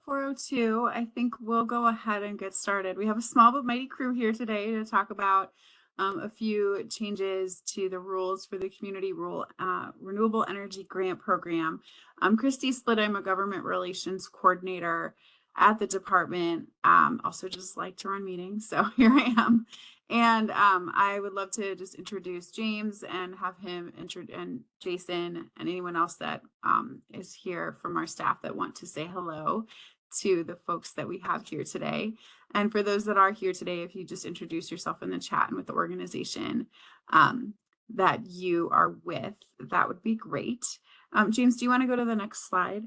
4:02. I think we'll go ahead and get started. We have a small but mighty crew here today to talk about a few changes to the rules for the Community Renewable Energy Grant Program. I'm Christy Splitt. I'm a Government Relations Coordinator at the department. Also just like to run meetings, so here I am. And I would love to just introduce James and have him and Jason and anyone else that is here from our staff that want to say hello to the folks that we have here today. And for those that are here today, if you just introduce yourself in the chat and with the organization that you are with, that would be great. James, do you want to go to the next slide?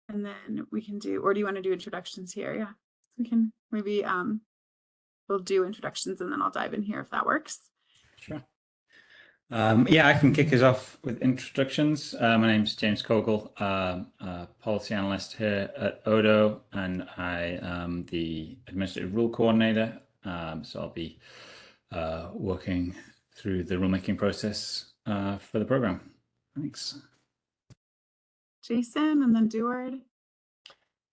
And then we can do, or do you want to do introductions here? Yeah, we can maybe we'll do introductions and then I'll dive in here if that works. Sure. Yeah, I can kick us off with introductions. My name's James Kogel, policy analyst here at Odo, and I am the administrative rule coordinator. So I'll be working through the rulemaking process for the program. Thanks. Jason and then Deward.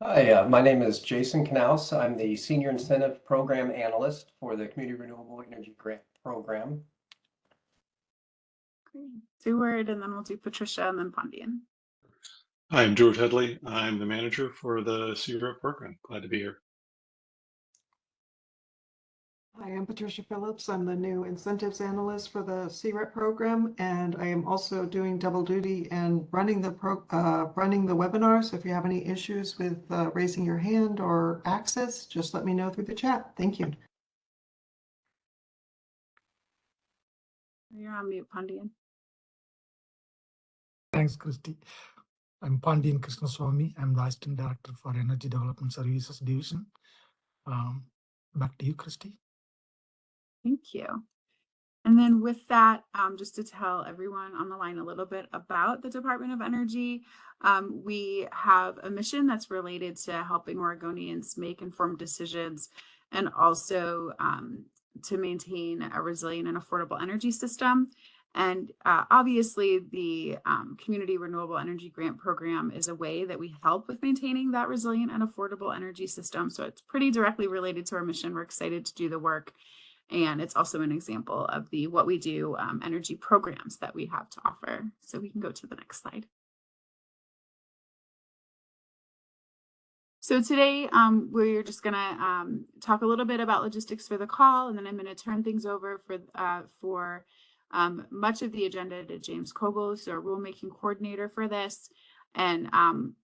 Hi, my name is Jason Knaus. I'm the Senior Incentive Program Analyst for the Community Renewable Energy Grant Program. Great. Deward, and then we'll do Patricia and then Pondian. Hi, I'm Deward Headley. I'm the manager for the CREP program. Glad to be here. Hi, I'm Patricia Phillips. I'm the new incentives analyst for the CREP program, and I am also doing double duty and running the webinar. So if you have any issues with raising your hand or access, just let me know through the chat. Thank you. You're on mute, Pondian. Thanks, Christy. I'm Pondian Krishnaswamy. I'm the Assistant Director for Energy Development Services Division. Back to you, Christy. Thank you. And then with that, just to tell everyone on the line a little bit about the Department of Energy, we have a mission that's related to helping Oregonians make informed decisions and also to maintain a resilient and affordable energy system. And obviously, the Community Renewable Energy Grant Program is a way that we help with maintaining that resilient and affordable energy system. So it's pretty directly related to our mission. We're excited to do the work. And it's also an example of the what we do energy programs that we have to offer. So we can go to the next slide. So today we're just going to talk a little bit about logistics for the call, and then I'm going to turn things over for much of the agenda to James Kogel, who's our rulemaking coordinator for this. And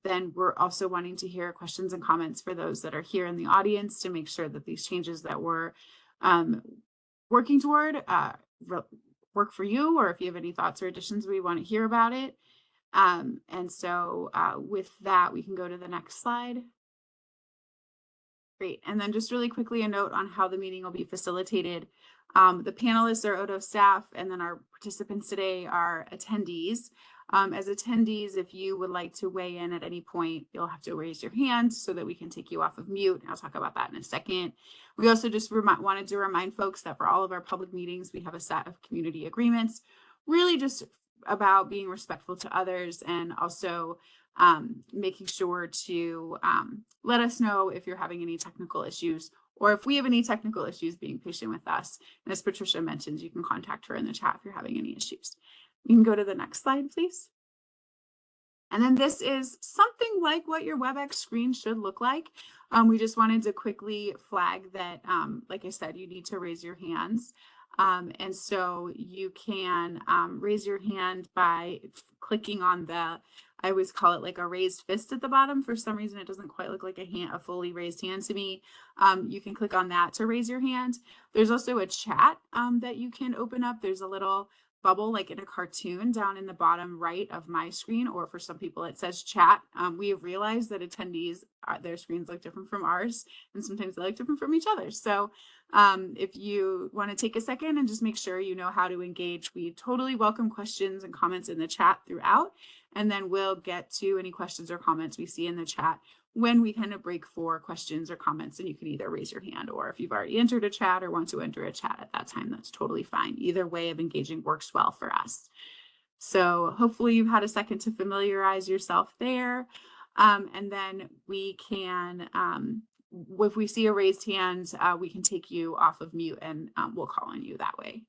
then we're also wanting to hear questions and comments for those that are here in the audience to make sure that these changes that we're working toward work for you, or if you have any thoughts or additions, we want to hear about it. And so with that, we can go to the next slide. Great. And then just really quickly, a note on how the meeting will be facilitated. The panelists are Odo staff, and then our participants today are attendees. As attendees, if you would like to weigh in at any point, you'll have to raise your hand so that we can take you off of mute. I'll talk about that in a second. We also just wanted to remind folks that for all of our public meetings, we have a set of community agreements, really just about being respectful to others and also making sure to let us know if you're having any technical issues or if we have any technical issues, being patient with us. And as Patricia mentioned, you can contact her in the chat if you're having any issues. You can go to the next slide, please. And then this is something like what your WebEx screen should look like. We just wanted to quickly flag that, like I said, you need to raise your hands. And so you can raise your hand by clicking on I always call it like a raised fist at the bottom. For some reason, it doesn't quite look like a fully raised hand to me. You can click on that to raise your hand. There's also a chat that you can open up. There's a little bubble like in a cartoon down in the bottom right of my screen, or for some people it says chat. We have realized that attendees, their screens look different from ours, and sometimes they look different from each other. So if you want to take a second and just make sure you know how to engage, we totally welcome questions and comments in the chat throughout, and then we'll get to any questions or comments we see in the chat when we kind of break for questions or comments, and you can either raise your hand, or if you've already entered a chat or want to enter a chat at that time, that's totally fine. Either way of engaging works well for us. So hopefully you've had a second to familiarize yourself there. And then we can, if we see a raised hand, we can take you off of mute and we'll call on you that way.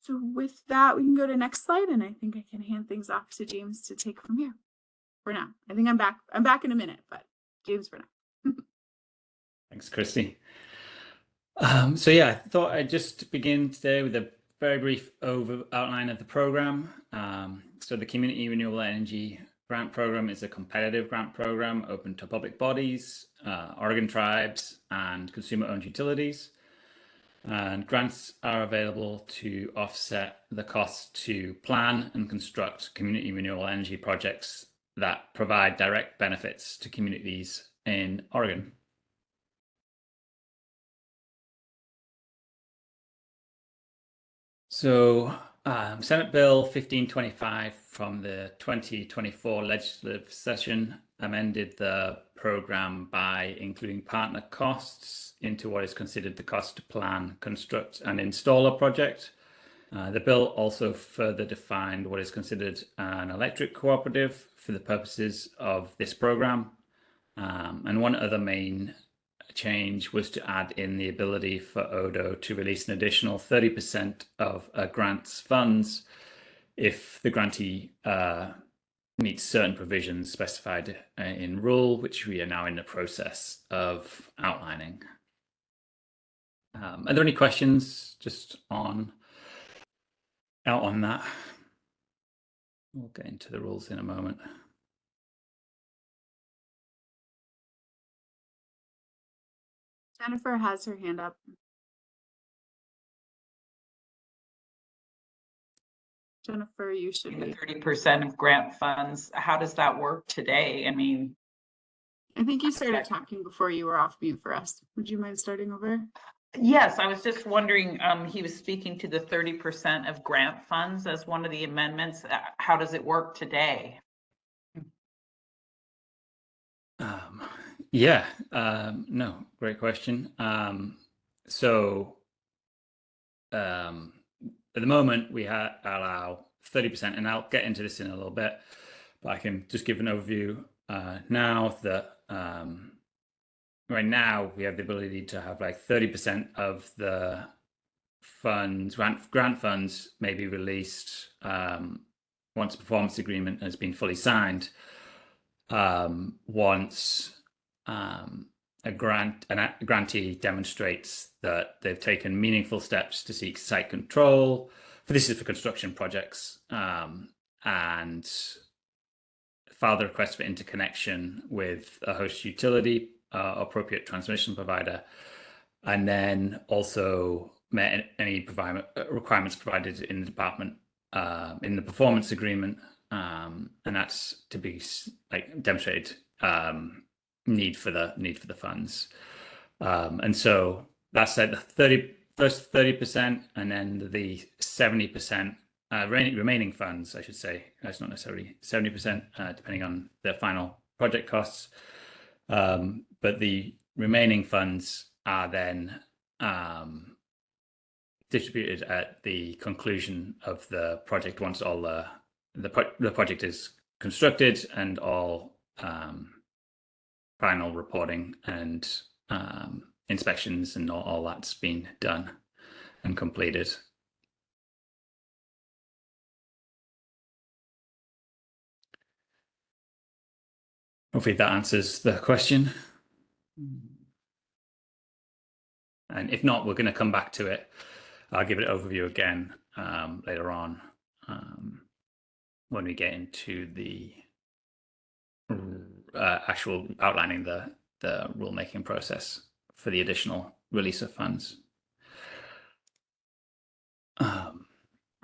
So with that, we can go to next slide, and I think I can hand things off to James to take from here for now. I think I'm back. I'm back in a minute, but James for now. Thanks, Christy. So yeah, I thought I'd just begin today with a very brief outline of the program. So the Community Renewable Energy Grant Program is a competitive grant program open to public bodies, Oregon tribes, and consumer-owned utilities. And grants are available to offset the cost to plan and construct community renewable energy projects that provide direct benefits to communities in Oregon. So Senate Bill 1525 from the 2024 legislative session amended the program by including partner costs into what is considered the cost to plan, construct, and install a project. The bill also further defined what is considered an electric cooperative for the purposes of this program. And one other main change was to add in the ability for Odo to release an additional 30% of a grant's funds if the grantee meets certain provisions specified in rule, which we are now in the process of outlining. Are there any questions just out on that? We'll get into the rules in a moment. Jennifer has her hand up. Jennifer, you should The be. 30% of grant funds, how does that work today? I mean, I think you started talking before you were off mute for us. Would you mind starting over? yes, I was just wondering, he was speaking to the 30% of grant funds as one of the amendments. How does it work today? No, great question. So at the moment we allow 30%, and I'll get into this in a little bit, but I can just give an overview now that right now we have the ability to have like 30% of the funds, grant funds may be released once a performance agreement has been fully signed. Once a grantee demonstrates that they've taken meaningful steps to seek site control, this is for construction projects, and file the request for interconnection with a host utility, appropriate transmission provider, and then also met any requirements provided in the department in the performance agreement, and that's to be like demonstrated need for the funds, and so that's at the first 30%, and then the 70% remaining funds, I should say. That's not necessarily 70%, depending on the final project costs, but the remaining funds are then distributed at the conclusion of the project once all the project is constructed and all final reporting and inspections and all that's been done and completed. Hopefully that answers the question. And if not, we're going to come back to it. I'll give it an overview again later on when we get into the actual outlining the rulemaking process for the additional release of funds. I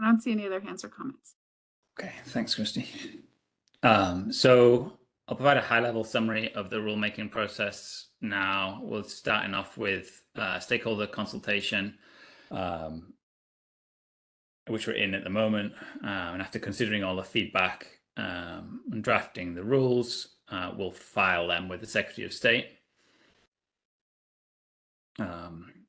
don't see any other hands or comments. Okay, thanks, Christy. So I'll provide a high-level summary of the rulemaking process now. We're starting off with stakeholder consultation, which we're in at the moment. And after considering all the feedback and drafting the rules, we'll file them with the Secretary of State.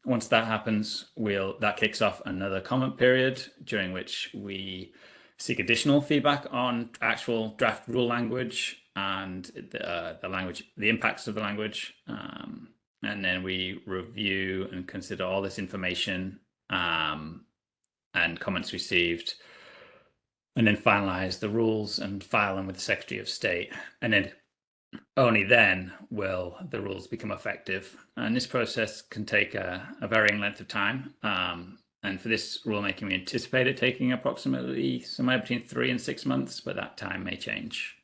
Once that happens, that kicks off another comment period during which we seek additional feedback on actual draft rule language and the language, the impacts of the language. And then we review and consider all this information and comments received, and then finalize the rules and file them with the Secretary of State. And then only then will the rules become effective. And this process can take a varying length of time. And for this rulemaking, we anticipate it taking approximately somewhere between 3 and 6 months, but that time may change.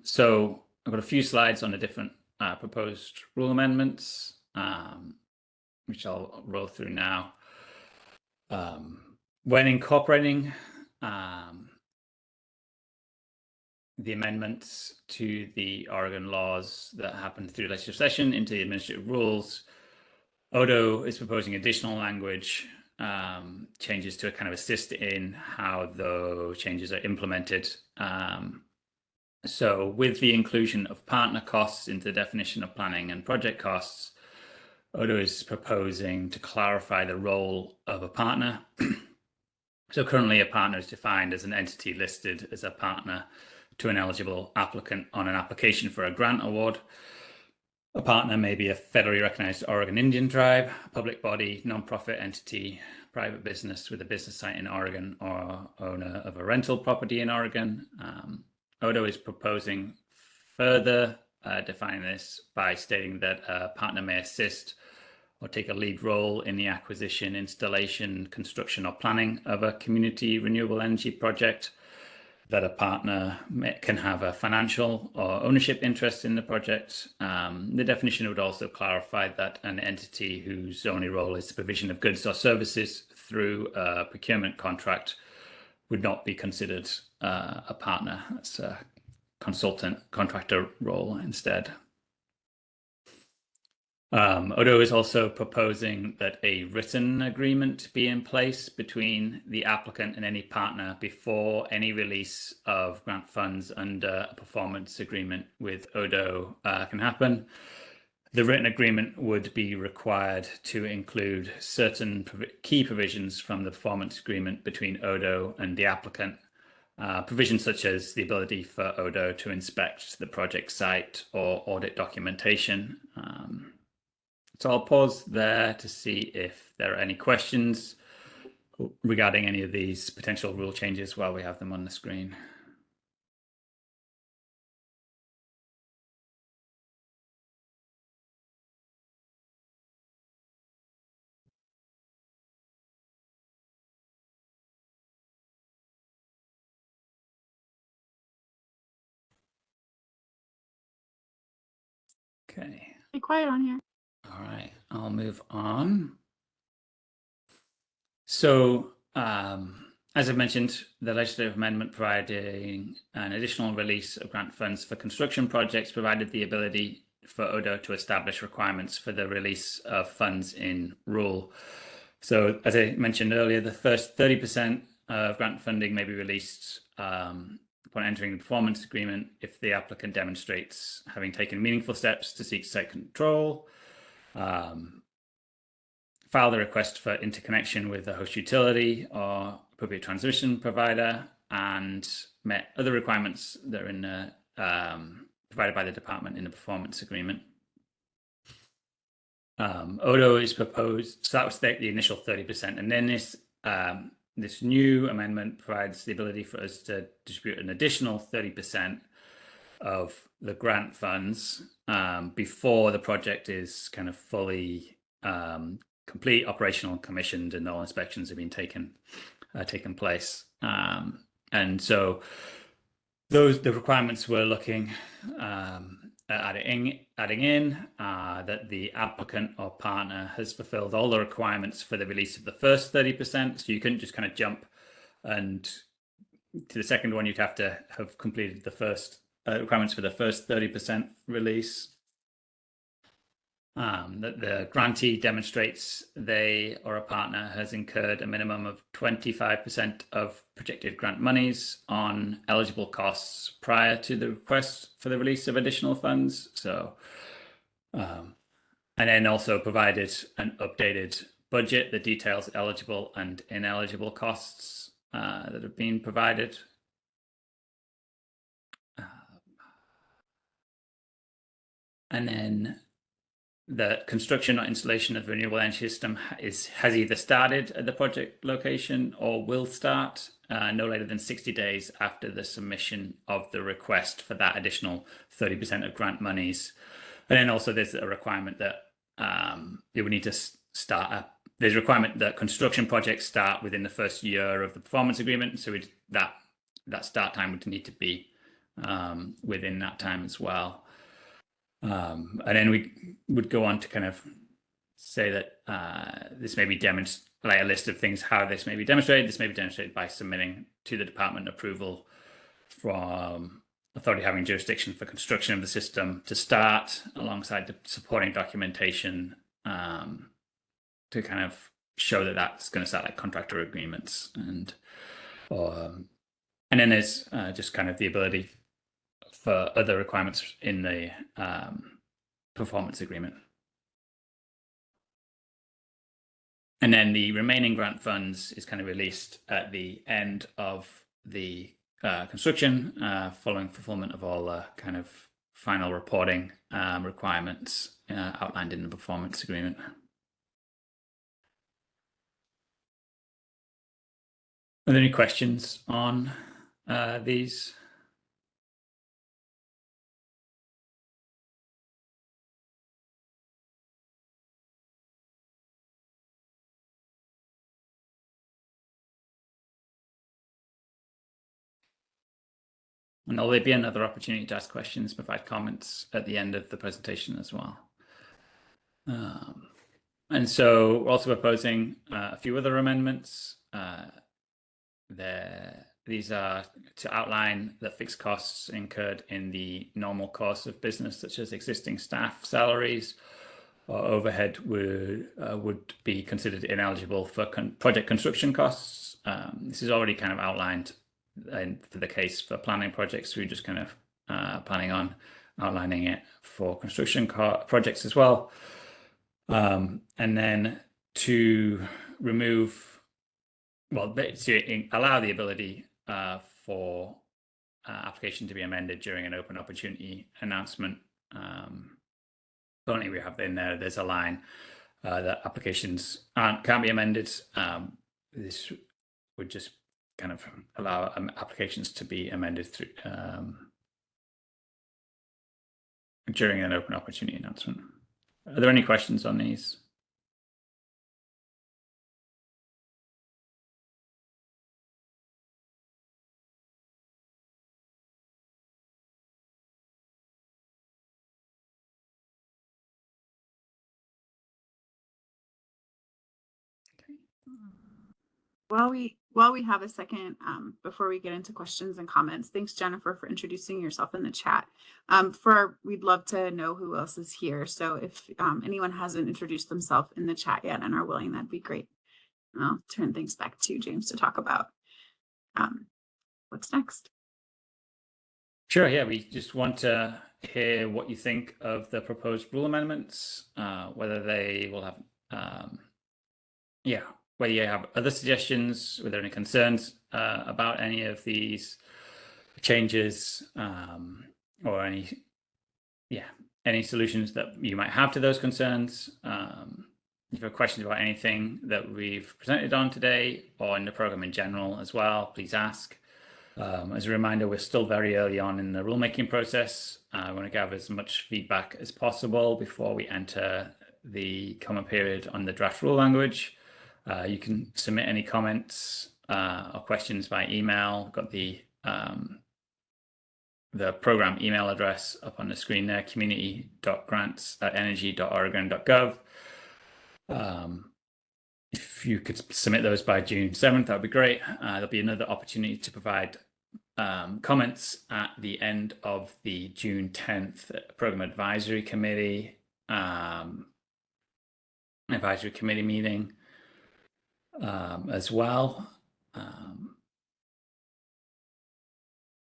So I've got a few slides on the different proposed rule amendments, which I'll roll through now. When incorporating the amendments to the Oregon laws that happened through legislative session into the administrative rules, Odo is proposing additional language changes to kind of assist in how those changes are implemented. So with the inclusion of partner costs into the definition of planning and project costs, Odo is proposing to clarify the role of a partner. So currently a partner is defined as an entity listed as a partner to an eligible applicant on an application for a grant award. A partner may be a federally recognized Oregon Indian tribe, a public body, nonprofit entity, private business with a business site in Oregon, or owner of a rental property in Oregon. Odo is proposing further defining this by stating that a partner may assist or take a lead role in the acquisition, installation, construction, or planning of a community renewable energy project, that a partner can have a financial or ownership interest in the project. The definition would also clarify that an entity whose only role is the provision of goods or services through a procurement contract would not be considered a partner. That's a consultant contractor role instead. Odo is also proposing that a written agreement be in place between the applicant and any partner before any release of grant funds under a performance agreement with Odo can happen. The written agreement would be required to include certain key provisions from the performance agreement between Odo and the applicant. Provisions such as the ability for Odo to inspect the project site or audit documentation. So I'll pause there to see if there are any questions regarding any of these potential rule changes while we have them on the screen. Okay. Be quiet on here. All right, I'll move on. So, as I mentioned, the legislative amendment providing an additional release of grant funds for construction projects provided the ability for Odo to establish requirements for the release of funds in rule. So, as I mentioned earlier, the first 30% of grant funding may be released upon entering the performance agreement if the applicant demonstrates having taken meaningful steps to seek site control, file the request for interconnection with the host utility or appropriate transmission provider, and met other requirements that are in provided by the department in the performance agreement. Odo is proposed, so that was the initial 30%, and then this new amendment provides the ability for us to distribute an additional 30% of the grant funds before the project is kind of fully complete, operational, commissioned, and all inspections have been taken place. And so the requirements we're looking at adding in that the applicant or partner has fulfilled all the requirements for the release of the first 30%. So you couldn't just kind of jump and to the second one, you'd have to have completed the first requirements for the first 30% release. That the grantee demonstrates they or a partner has incurred a minimum of 25% of projected grant monies on eligible costs prior to the request for the release of additional funds. So, and then also provided an updated budget that details eligible and ineligible costs that have been provided. And then the construction or installation of the renewable energy system has either started at the project location or will start no later than 60 days after the submission of the request for that additional 30% of grant monies. And then also there's a requirement that you would need to there's a requirement that construction projects start within the first year of the performance agreement. So that start time would need to be within that time as well. And then we would go on to kind of say that this may be like a list of things how this may be demonstrated. This may be demonstrated by submitting to the department approval from authority having jurisdiction for construction of the system to start, alongside the supporting documentation to kind of show that that's going to start, like contractor agreements, and then there's just kind of the ability for other requirements in the performance agreement. And then the remaining grant funds is kind of released at the end of the construction, following fulfillment of all kind of final reporting requirements outlined in the performance agreement. Are there any questions on these? And there'll be another opportunity to ask questions, provide comments at the end of the presentation as well. And so we're also proposing a few other amendments. These are to outline the fixed costs incurred in the normal course of business, such as existing staff salaries or overhead would be considered ineligible for project construction costs. This is already kind of outlined for the case for planning projects. We're just kind of planning on outlining it for construction projects as well. And then to allow the ability for application to be amended during an open opportunity announcement. Currently we have in there's a line that applications can't be amended. This would just kind of allow applications to be amended through during an open opportunity announcement. Are there any questions on these? While we have a second, before we get into questions and comments, thanks Jennifer for introducing yourself in the chat. We'd love to know who else is here. So if anyone hasn't introduced themselves in the chat yet and are willing, that'd be great. And I'll turn things back to James to talk about what's next. Sure, yeah, we just want to hear what you think of the proposed rule amendments, whether they will have, whether you have other suggestions, were there any concerns about any of these changes, or any solutions that you might have to those concerns. If you have questions about anything that we've presented on today or in the program in general as well, please ask. As a reminder, we're still very early on in the rulemaking process. I want to gather as much feedback as possible before we enter the comment period on the draft rule language. You can submit any comments or questions by email. We've got the program email address up on the screen there, community.grants@energy.oregon.gov. If you could submit those by June 7th, that would be great. There'll be another opportunity to provide comments at the end of the June 10th Program Advisory Committee meeting as well.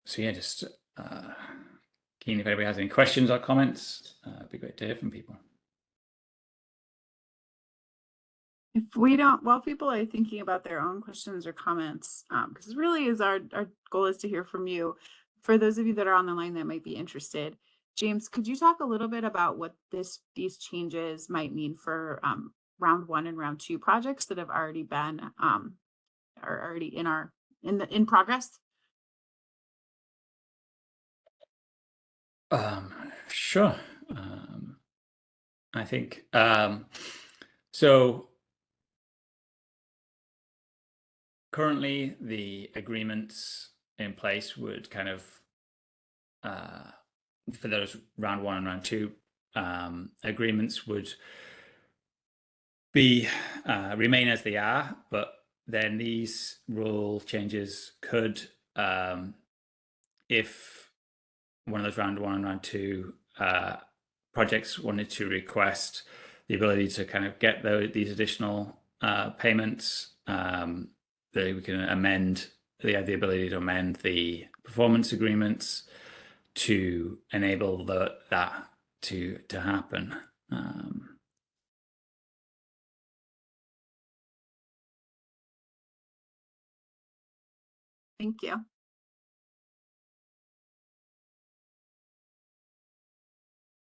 So yeah, just keen if anybody has any questions or comments. It'd be great to hear from people. If we don't, while people are thinking about their own questions or comments, because really is our goal is to hear from you. For those of you that are on the line that might be interested, James, could you talk a little bit about what these changes might mean for round 1 and round 2 projects that have already been are already in progress? Sure. I think so. Currently, the agreements in place would kind of for those round 1 and round 2 agreements would be remain as they are, but then these rule changes could, if one of those round 1 and round 2 projects wanted to request the ability to kind of get these additional payments, that we can amend the ability to amend the performance agreements to enable that to happen. Thank you.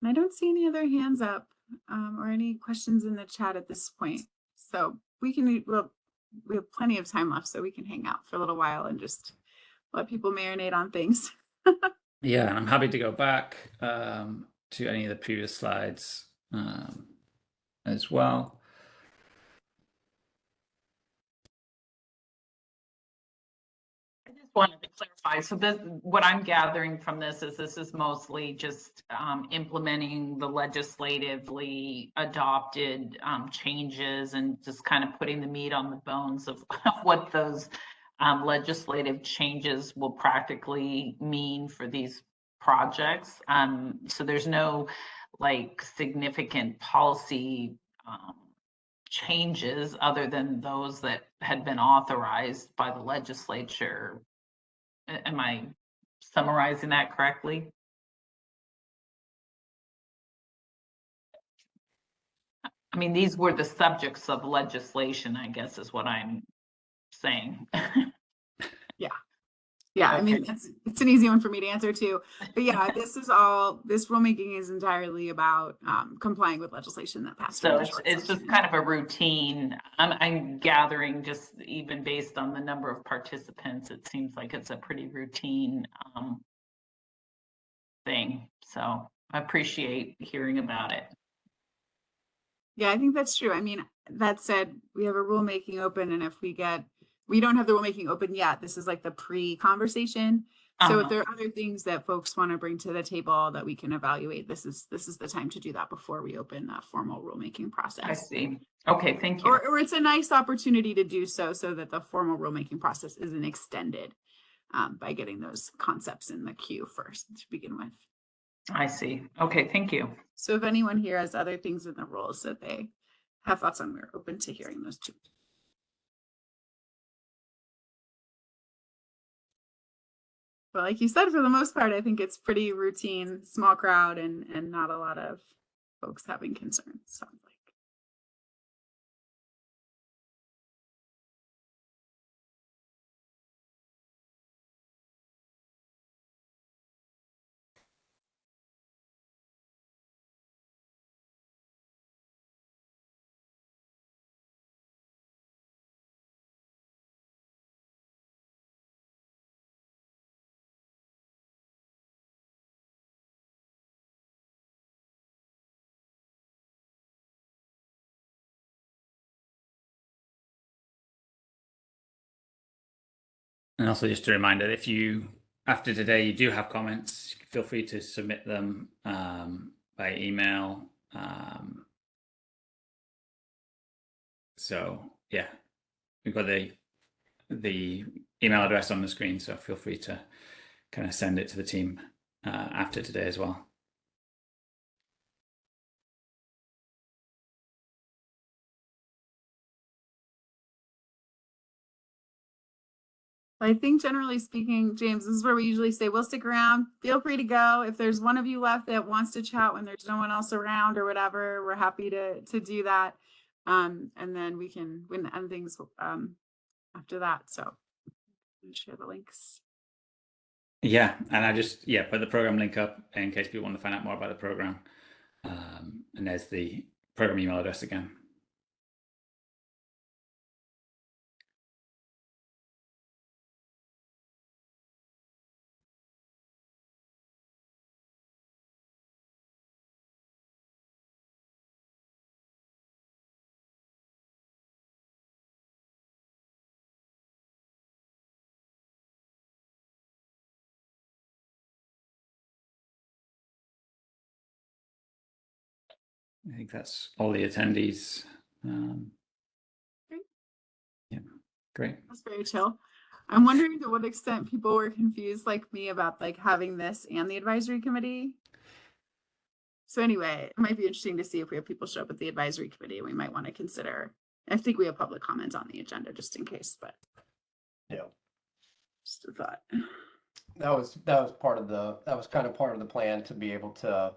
And I don't see any other hands up or any questions in the chat at this point. So we have plenty of time left, so we can hang out for a little while and just let people marinate on things. Yeah, and I'm happy to go back to any of the previous slides as well. I just wanted to clarify. So what I'm gathering from this is mostly just implementing the legislatively adopted changes and just kind of putting the meat on the bones of what those legislative changes will practically mean for these projects. So there's no like significant policy changes other than those that had been authorized by the legislature. Am I summarizing that correctly? I mean, these were the subjects of legislation, I guess is what I'm saying. Yeah, Okay. I mean, it's an easy one for me to answer too. But yeah, this rulemaking is entirely about complying with legislation that passed. So it's just kind of a routine. I'm gathering just even based on the number of participants, it seems like it's a pretty routine thing. So I appreciate hearing about it. Yeah, I think that's true. I mean, that said, we have a rulemaking open, and if we don't have the rulemaking open yet, this is like the pre-conversation. So if there are other things that folks want to bring to the table that we can evaluate, this is the time to do that before we open a formal rulemaking process. I see. Okay, thank you. Or it's a nice opportunity to do so that the formal rulemaking process isn't extended by getting those concepts in the queue first to begin with. I see. Okay, thank you. So if anyone here has other things in the rules that they have thoughts on, we're open to hearing those too. But like you said, for the most part, I think it's pretty routine, small crowd, and not a lot of folks having concerns, sounds like. And also just a reminder, if you, after today, you do have comments, feel free to submit them by email. So yeah, we've got the email address on the screen, so feel free to kind of send it to the team after today as well. I think generally speaking, James, this is where we usually say, we'll stick around. Feel free to go. If there's one of you left that wants to chat when there's no one else around or whatever, we're happy to do that. And then we can end things after that. So I'll share the links. Yeah, and I just put the program link up in case people want to find out more about the program. And there's the program email address again. I think that's all the attendees. Great. Yeah, great. That's very chill. I'm wondering to what extent people were confused like me about like having this and the advisory committee. So anyway, it might be interesting to see if we have people show up at the advisory committee, and we might want to consider. I think we have public comment on the agenda just in case, but Yeah. just a thought. That was kind of part of the plan, to be able to